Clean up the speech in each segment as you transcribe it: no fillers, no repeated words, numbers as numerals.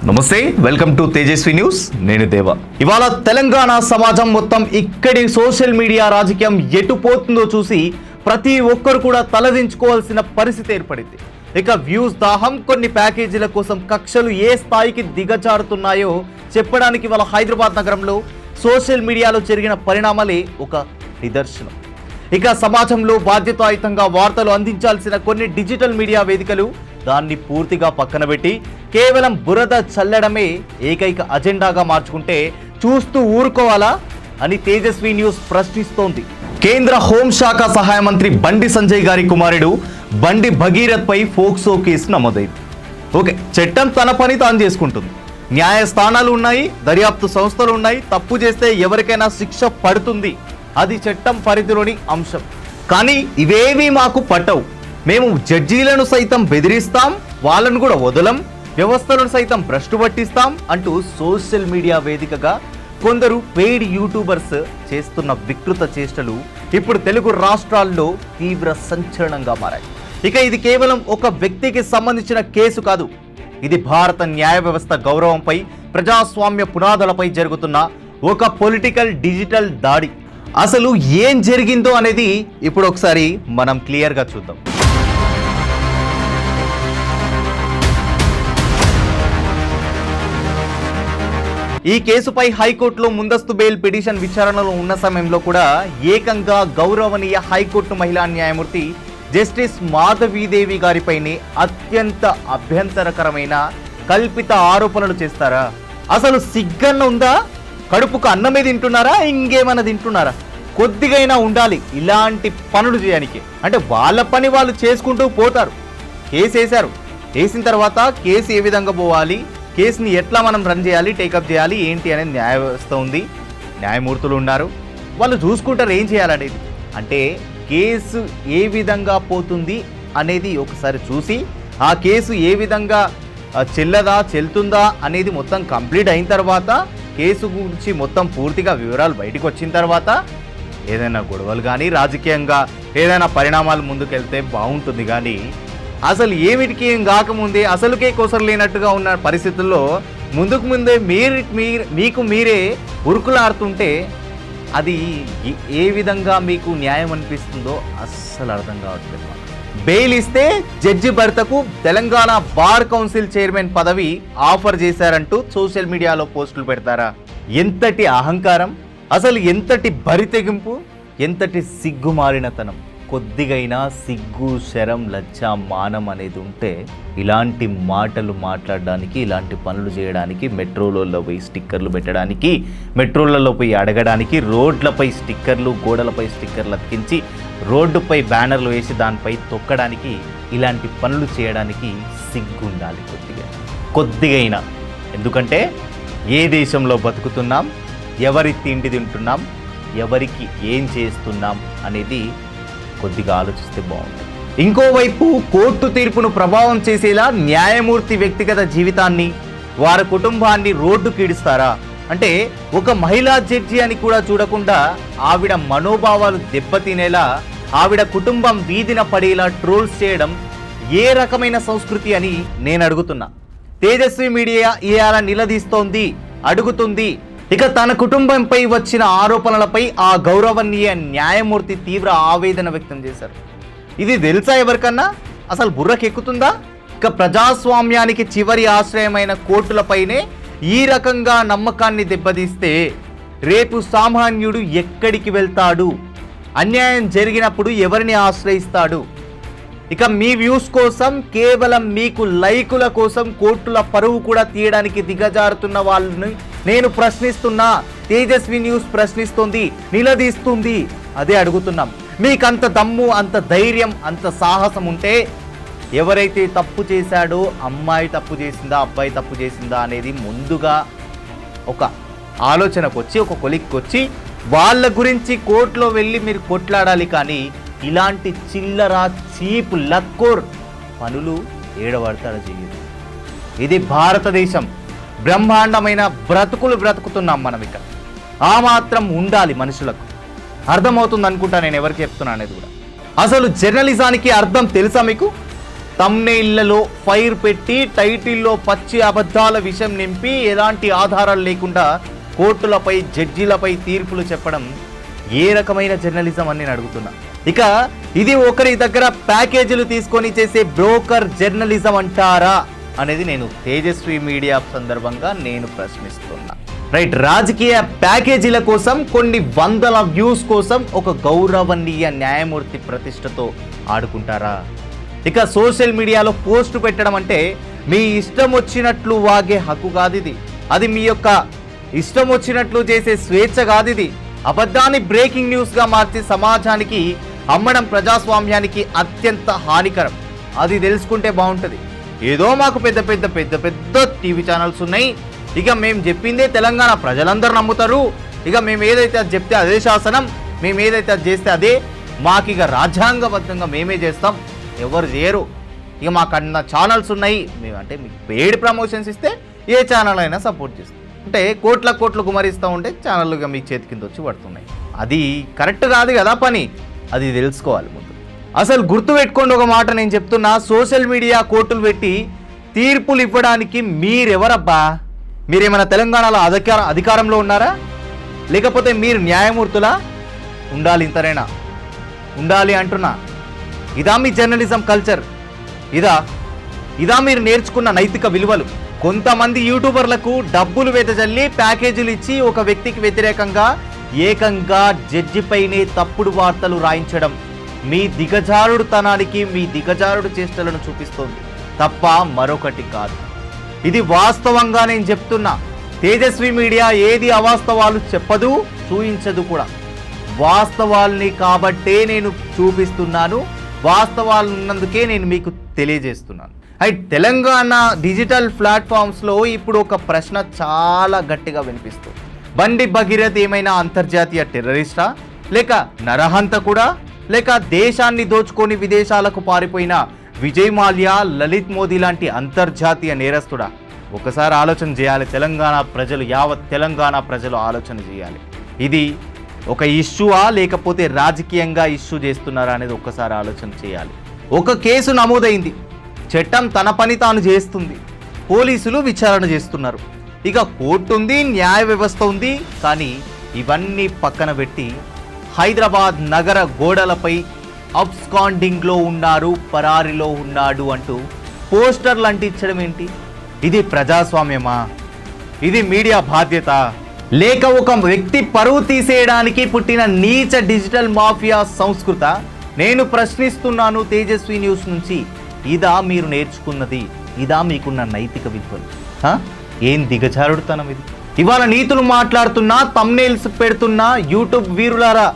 నమస్తే, welcome to Tejaswi news. నేను దేవ. ఇవాళ తెలంగాణ సమాజం మొత్తం ఇక్కడి సోషల్ మీడియా రాజకీయం ఎటు పోతుందో చూసి ప్రతి ఒక్కరు కూడా తలదించుకోవాల్సిన పరిస్థితి ఏర్పడింది. ఇక వ్యూస్ దాహం, కొన్ని ప్యాకేజీల కోసం కక్షలు ఏ స్థాయికి దిగజారుతున్నాయో చెప్పడానికి ఇవాళ హైదరాబాద్ నగరంలో సోషల్ మీడియాలో జరిగిన పరిణామాలే ఒక నిదర్శనం. ఇక సమాజంలో బాధ్యతాయుతంగా వార్తలు అందించాల్సిన కొన్ని డిజిటల్ మీడియా వేదికలు దాన్ని పూర్తిగా పక్కన పెట్టి కేవలం బురద చల్లడమే ఏకైక అజెండాగా మార్చుకుంటే చూస్తూ ఊరుకోవాలా అని తేజస్వి న్యూస్ ప్రశ్నిస్తోంది. కేంద్ర హోంశాఖ సహాయ మంత్రి బండి సంజయ్ గారి కుమారుడు బండి భగీరథ్ పై ఫోక్సో కేసు నమోదైంది. ఓకే, చట్టం తన పని తాను చేసుకుంటుంది. న్యాయస్థానాలు ఉన్నాయి, దర్యాప్తు సంస్థలు ఉన్నాయి. తప్పు చేస్తే ఎవరికైనా శిక్ష పడుతుంది, అది చట్టం పరిధిలోని అంశం. కానీ ఇవేవి మాకు పట్టవు. మేము జడ్జీలను సైతం బెదిరిస్తాం, వాళ్ళను కూడా వదలం, వ్యవస్థలను సైతం భ్రష్టు పట్టిస్తాం అంటూ సోషల్ మీడియా వేదికగా కొందరు పెయిడ్ యూట్యూబర్స్ చేస్తున్న వికృత చేష్టలు ఇప్పుడు తెలుగు రాష్ట్రాల్లో తీవ్ర సంచలనంగా మారాయి. ఇక ఇది కేవలం ఒక వ్యక్తికి సంబంధించిన కేసు కాదు. ఇది భారత న్యాయ వ్యవస్థ గౌరవంపై, ప్రజాస్వామ్య పునాదులపై జరుగుతున్న ఒక పొలిటికల్ డిజిటల్ దాడి. అసలు ఏం జరిగిందో అనేది ఇప్పుడు ఒకసారి మనం క్లియర్గా చూద్దాం. ఈ కేసుపై హైకోర్టులో ముందస్తు బెయిల్ పిటిషన్ విచారణలో ఉన్న సమయంలో కూడా ఏకంగా గౌరవనీయ హైకోర్టు మహిళా న్యాయమూర్తి జస్టిస్ మాధవీదేవి గారిపైనే అత్యంత అభ్యంతరకరమైన కల్పిత ఆరోపణలు చేస్తారా? అసలు సిగ్గన్న ఉందా? కడుపుకు అన్నమే తింటున్నారా, ఇంకేమైనా తింటున్నారా? కొద్దిగైనా ఉండాలి ఇలాంటి పనులు చేయడానికి. అంటే వాళ్ళ పని వాళ్ళు చేసుకుంటూ పోతారు. కేసు వేశారు, వేసిన తర్వాత కేసు ఏ విధంగా పోవాలి, కేసుని ఎట్లా మనం రన్ చేయాలి, టేకప్ చేయాలి, ఏంటి అనేది న్యాయ వ్యవస్థ ఉంది, న్యాయమూర్తులు ఉన్నారు, వాళ్ళు చూసుకుంటారు ఏం చేయాలనేది. అంటే కేసు ఏ విధంగా పోతుంది అనేది ఒకసారి చూసి ఆ కేసు ఏ విధంగా చెల్లుతుందా అనేది మొత్తం కంప్లీట్ అయిన తర్వాత, కేసు గురించి మొత్తం పూర్తిగా వివరాలు బయటకు వచ్చిన తర్వాత ఏదైనా గొడవలు కానీ రాజకీయంగా ఏదైనా పరిణామాలు ముందుకెళ్తే బాగుంటుంది. కానీ అసలు ఏమిటికి ఏం కాకముందే అసలుకే కోసరు లేనట్టుగా ఉన్న పరిస్థితుల్లో ముందుకు ముందే మీకు మీరే ఉరుకులాడుతుంటే అది ఏ విధంగా మీకు న్యాయం అనిపిస్తుందో అస్సలు అర్థం కావట్లేదు. బెయిల్ ఇస్తే జడ్జి భర్తకు తెలంగాణ బార్ కౌన్సిల్ చైర్మన్ పదవి ఆఫర్ చేశారంటూ సోషల్ మీడియాలో పోస్టులు పెడతారా? ఎంతటి అహంకారం, అసలు ఎంతటి బరితెగింపు, ఎంతటి సిగ్గుమాలినతనం. కొద్దిగైనా సిగ్గు, శరం, లజ్జ, మానం అనేది ఉంటే ఇలాంటి మాటలు మాట్లాడడానికి, ఇలాంటి పనులు చేయడానికి, మెట్రోలలో పోయి స్టిక్కర్లు పెట్టడానికి, మెట్రోలలో పోయి అడగడానికి, రోడ్లపై స్టిక్కర్లు, గోడలపై స్టిక్కర్లు అతికించి రోడ్డుపై బ్యానర్లు వేసి దానిపై తొక్కడానికి, ఇలాంటి పనులు చేయడానికి సిగ్గు ఉండాలి కొద్దిగైనా. ఎందుకంటే ఏ దేశంలో బతుకుతున్నాం, ఎవరి తిండి తింటున్నాం, ఎవరికి ఏం చేస్తున్నాం అనేది కొద్దిగా ఆలోచిస్తే బాగుంటుంది. ఇంకోవైపు కోర్టు తీర్పును ప్రభావం చేసేలా న్యాయమూర్తి వ్యక్తిగత జీవితాన్ని, వారి కుటుంబాన్ని రోడ్డుకి ఈడుస్తారా? అంటే ఒక మహిళా జడ్జి అని కూడా చూడకుండా ఆవిడ మనోభావాలు దెబ్బతినేలా, ఆవిడ కుటుంబం వీధిన పడేలా ట్రోల్స్ చేయడం ఏ రకమైన సంస్కృతి అని నేను అడుగుతున్నా. తేజస్వి మీడియా ఇవాళ నిలదీస్తోంది, అడుగుతుంది. ఇక తన కుటుంబంపై వచ్చిన ఆరోపణలపై ఆ గౌరవనీయ న్యాయమూర్తి తీవ్ర ఆవేదన వ్యక్తం చేశారు. ఇది తెలుసా ఎవరికన్నా? అసలు బుర్రకెక్కుతుందా? ఇక ప్రజాస్వామ్యానికి చివరి ఆశ్రయమైన కోర్టులపైనే ఈ రకంగా నమ్మకాన్ని దెబ్బతీస్తే రేపు సామాన్యుడు ఎక్కడికి వెళ్తాడు? అన్యాయం జరిగినప్పుడు ఎవరిని ఆశ్రయిస్తాడు? ఇక మీ వ్యూస్ కోసం, కేవలం మీకు లైకుల కోసం కోర్టుల పరువు కూడా తీయడానికి దిగజారుతున్న వాళ్ళని నేను ప్రశ్నిస్తున్నా. తేజస్వి న్యూస్ ప్రశ్నిస్తుంది, నిలదీస్తుంది. అదే అడుగుతున్నాం. మీకంత దమ్ము, అంత ధైర్యం, అంత సాహసం ఉంటే ఎవరైతే తప్పు చేశాడో, అమ్మాయి తప్పు చేసిందా, అబ్బాయి తప్పు చేసిందా అనేది ముందుగా ఒక ఆలోచనకు వచ్చి, ఒక కొలిక్కి వచ్చి వాళ్ళ గురించి కోర్టులో వెళ్ళి మీరు కొట్లాడాలి. కానీ ఇలాంటి చిల్లర, చీప్, లక్కోర్ పనులు ఏడబడతాడు చేయదు. ఇది భారతదేశం. బ్రహ్మాండమైన బ్రతుకులు బ్రతుకుతున్నాం మనం. ఇక్కడ ఆ మాత్రం ఉండాలి మనుషులకు. అర్థమవుతుంది అనుకుంటా నేను ఎవరికి చెప్తున్నా అనేది కూడా. అసలు జర్నలిజానికి అర్థం తెలుసా మీకు? తమ్నెయిల్లలో ఫైర్ పెట్టి టైటిల్లో పచ్చి అబద్ధాల విషయం నింపి ఎలాంటి ఆధారాలు లేకుండా కోర్టులపై జడ్జీలపై తీర్పులు చెప్పడం ఏ రకమైన జర్నలిజం అని నేను అడుగుతున్నా. ఇక ఇది ఒకరి దగ్గర ప్యాకేజీలు తీసుకొని చేసే బ్రోకర్ జర్నలిజం అంటారా అనేది నేను తేజస్వి మీడియా సందర్భంగా నేను ప్రశ్నిస్తున్నా. రైట్, రాజకీయ ప్యాకేజీల కోసం కొన్ని వందల వ్యూస్ కోసం ఒక గౌరవనీయ న్యాయమూర్తి ప్రతిష్టతో ఆడుకుంటారా? ఇక సోషల్ మీడియాలో పోస్ట్ పెట్టడం అంటే మీ ఇష్టం వచ్చినట్లు వాగే హక్కు కాదు ఇది. అది మీ యొక్క ఇష్టం వచ్చినట్లు చేసే స్వేచ్ఛ కాదు ఇది. అబద్ధాన్ని బ్రేకింగ్ న్యూస్గా మార్చి సమాజానికి అమ్మడం ప్రజాస్వామ్యానికి అత్యంత హానికరం. అది తెలుసుకుంటే బాగుంటుంది. ఏదో మాకు పెద్ద పెద్ద పెద్ద పెద్ద టీవీ ఛానల్స్ ఉన్నాయి, ఇక మేము చెప్పిందే తెలంగాణ ప్రజలందరూ నమ్ముతారు, ఇక మేము ఏదైతే అది చెప్తే అదే శాసనం, మేము ఏదైతే అది చేస్తే అదే మాకు ఇక రాజ్యాంగబద్ధంగా మేమే చేస్తాం, ఎవరు చేయరు, ఇక మాకు అన్న ఛానల్స్ ఉన్నాయి, మేము అంటే మీకు పెయిడ్ ప్రమోషన్స్ ఇస్తే ఏ ఛానల్ అయినా సపోర్ట్ చేస్తాం అంటే కోట్లు గుమరిస్తూ ఉంటే ఛానల్గా మీ చేతి కింద వచ్చి పడుతున్నాయి. అది కరెక్ట్ కాదు కదా పని, అది తెలుసుకోవాలి ముందు. అసలు గుర్తుపెట్టుకోండి ఒక మాట నేను చెప్తున్నా, సోషల్ మీడియా కోర్టులు పెట్టి తీర్పులు ఇవ్వడానికి మీరెవరబ్బా? మీరేమైనా తెలంగాణలో అధికారంలో ఉన్నారా? లేకపోతే మీరు న్యాయమూర్తులా? ఉండాలి, ఇంతనైనా ఉండాలి అంటున్నా. ఇదా మీ జర్నలిజం కల్చర్? ఇదా మీరు నేర్చుకున్న నైతిక విలువలు? కొంతమంది యూట్యూబర్లకు డబ్బులు వెదజల్లి ప్యాకేజీలు ఇచ్చి ఒక వ్యక్తికి వ్యతిరేకంగా ఏకంగా జడ్జిపైనే తప్పుడు వార్తలు రాయించడం మీ దిగజారుడుతనానికి, మీ దిగజారుడు చేష్టలను చూపిస్తోంది తప్ప మరొకటి కాదు. ఇది వాస్తవంగా నేను చెప్తున్నా. తేజస్వి మీడియా ఏది అవాస్తవాలు చెప్పదు, చూయించదు కూడా. వాస్తవాల్ని కాబట్టే నేను చూపిస్తున్నాను, వాస్తవాలు ఉన్నందుకే నేను మీకు తెలియజేస్తున్నాను. అయితే తెలంగాణ డిజిటల్ ప్లాట్ఫామ్స్లో ఇప్పుడు ఒక ప్రశ్న చాలా గట్టిగా వినిపిస్తుంది. బండి భగీరథ్ ఏమైనా అంతర్జాతీయ టెర్రరిస్టా, లేక నరహంతకుడా, లేక దేశాన్ని దోచుకొని విదేశాలకు పారిపోయిన విజయ్ మాల్యా, లలిత్ మోదీ లాంటి అంతర్జాతీయ నేరస్తుడా? ఒకసారి ఆలోచన చేయాలి. తెలంగాణ ప్రజలు, యావత్ తెలంగాణ ప్రజలు ఆలోచన చేయాలి. ఇది ఒక ఇష్యూవా లేకపోతే రాజకీయంగా ఇష్యూ చేస్తున్నారా అనేది ఒక్కసారి ఆలోచన చేయాలి. ఒక కేసు నమోదైంది, చట్టం తన పని తాను చేస్తుంది, పోలీసులు విచారణ చేస్తున్నారు, ఇక కోర్టు ఉంది, న్యాయ వ్యవస్థ ఉంది. కానీ ఇవన్నీ పక్కన పెట్టి హైదరాబాద్ నగర గోడలపై అబ్స్కాండింగ్లో ఉన్నారు, పరారిలో ఉన్నాడు అంటూ పోస్టర్లు అంటించడం ఏంటి? ఇది ప్రజాస్వామ్యమా? ఇది మీడియా బాధ్యత? లేక ఒక వ్యక్తి పరువు తీసేయడానికి పుట్టిన నీచ డిజిటల్ మాఫియా సంస్కృత? నేను ప్రశ్నిస్తున్నాను తేజస్వి న్యూస్ నుంచి. ఇదా మీరు నేర్చుకున్నది? ఇదా మీకున్న నైతిక విలువలు? ఏం దిగజారుడుతనం ఇది? ఇవాళ నీతులు మాట్లాడుతున్నా, థంబ్నెయిల్స్ పెడుతున్నా యూట్యూబ్ వీరులారా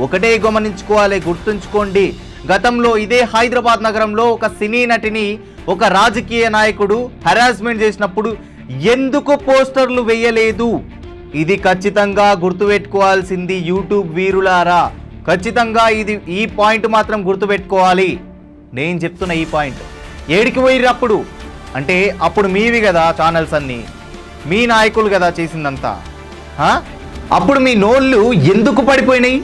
ఒకటే గమనించుకోవాలి, గుర్తుంచుకోండి. గతంలో ఇదే హైదరాబాద్ నగరంలో ఒక సినీ నటిని ఒక రాజకీయ నాయకుడు హెరాస్మెంట్ చేసినప్పుడు ఎందుకు పోస్టర్లు వేయలేదు? ఇది ఖచ్చితంగా గుర్తుపెట్టుకోవాల్సింది యూట్యూబ్ వీరులారా. ఖచ్చితంగా ఈ పాయింట్ మాత్రం గుర్తుపెట్టుకోవాలి. నేను చెప్తున్న ఈ పాయింట్. ఏడికి పోయిర్రు అప్పుడు? అంటే అప్పుడు మీవి కదా ఛానల్స్ అన్నీ, మీ నాయకులు కదా చేసిందంతా. అప్పుడు మీ నోళ్ళు ఎందుకు పడిపోయినాయి?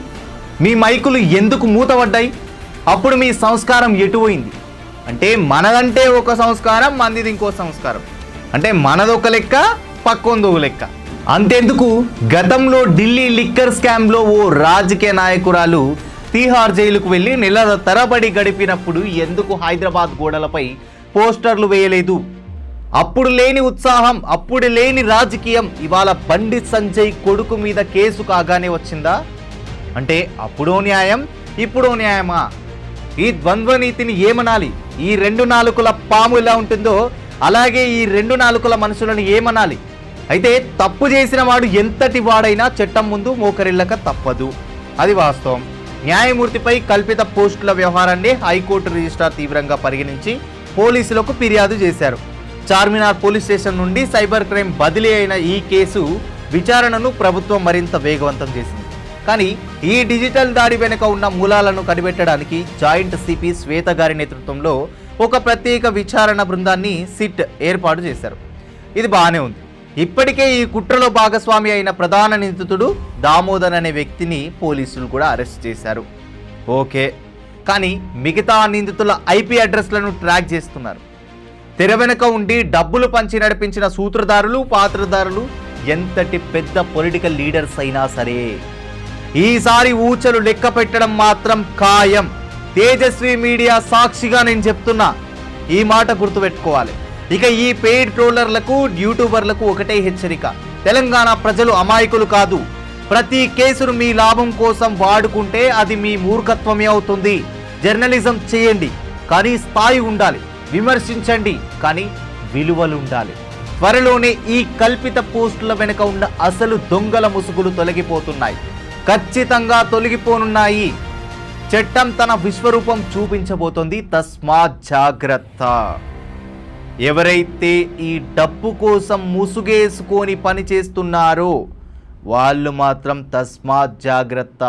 మీ మైకులు ఎందుకు మూతపడ్డాయి? అప్పుడు మీ సంస్కారం ఎటుపోయింది? అంటే మనదంటే ఒక సంస్కారం, మందిది ఇంకో సంస్కారం. అంటే మనదొక లెక్క, పక్కొంది ఒక లెక్క. అంతెందుకు, గతంలో ఢిల్లీ లిక్కర్ స్కామ్లో ఓ రాజకీయ నాయకురాలు తీహార్ జైలుకు వెళ్ళి నెలల తరబడి గడిపినప్పుడు ఎందుకు హైదరాబాద్ గోడలపై పోస్టర్లు వేయలేదు? అప్పుడు లేని ఉత్సాహం, అప్పుడు లేని రాజకీయం ఇవాళ బండి సంజయ్ కొడుకు మీద కేసు కాగానే వచ్చిందా? అంటే అప్పుడో న్యాయం, ఇప్పుడో న్యాయమా? ఈ ద్వంద్వనీతిని ఏమనాలి? ఈ రెండు నాలుకల పాము ఎలా ఉంటుందో అలాగే ఈ రెండు నాలుకల మనుషులను ఏమనాలి? అయితే తప్పు చేసిన వాడు ఎంతటి వాడైనా చట్టం ముందు మోకరిల్లక తప్పదు, అది వాస్తవం. న్యాయమూర్తిపై కల్పిత పోస్టుల వ్యవహారాన్ని హైకోర్టు రిజిస్ట్రార్ తీవ్రంగా పరిగణించి పోలీసులకు ఫిర్యాదు చేశారు. చార్మినార్ పోలీస్ స్టేషన్ నుండి సైబర్ క్రైమ్ బదిలీ అయిన ఈ కేసు విచారణను ప్రభుత్వం మరింత వేగవంతం చేసింది. కానీ ఈ డిజిటల్ దాడి వెనుక ఉన్న మూలాలను కనిపెట్టడానికి జాయింట్ సిపి శ్వేత గారి నేతృత్వంలో ఒక ప్రత్యేక విచారణ బృందాన్ని సిట్ ఏర్పాటు చేశారు. ఇది బాగానే ఉంది. ఇప్పటికే ఈ కుట్రలో భాగస్వామి అయిన ప్రధాన నిందితుడు దామోదర్ అనే వ్యక్తిని పోలీసులు కూడా అరెస్ట్ చేశారు. ఓకే, కానీ మిగతా నిందితుల ఐపీ అడ్రస్లను ట్రాక్ చేస్తున్నారు. తెర వెనుక ఉండి డబ్బులు పంచి నడిపించిన సూత్రధారులు, పాత్రధారులు ఎంతటి పెద్ద పొలిటికల్ లీడర్స్ అయినా సరే ఈసారి ఊచలు లెక్క పెట్టడం మాత్రం ఖాయం. తేజస్వి మీడియా సాక్షిగా నేను చెప్తున్నా, ఈ మాట గుర్తుపెట్టుకోవాలి. ఇక ఈ పెయిడ్ ట్రోలర్లకు, యూట్యూబర్లకు ఒకటే హెచ్చరిక: తెలంగాణ ప్రజలు అమాయకులు కాదు. ప్రతి కేసును మీ లాభం కోసం వాడుకుంటే అది మీ మూర్ఖత్వమే అవుతుంది. జర్నలిజం చేయండి, కానీ స్థాయి ఉండాలి. విమర్శించండి, కానీ విలువలు ఉండాలి. త్వరలోనే ఈ కల్పిత పోస్టుల వెనుక ఉన్న అసలు దొంగల ముసుగులు తొలగిపోతున్నాయి. ఖచ్చితంగా తొలగిపోనున్నాయి. చట్టం తన విశ్వరూపం చూపించబోతోంది. తస్మాత్ జాగ్రత్త. ఎవరైతే ఈ డబ్బు కోసం ముసుగేసుకొని పని చేస్తున్నారో వాళ్ళు మాత్రం తస్మాత్ జాగ్రత్త.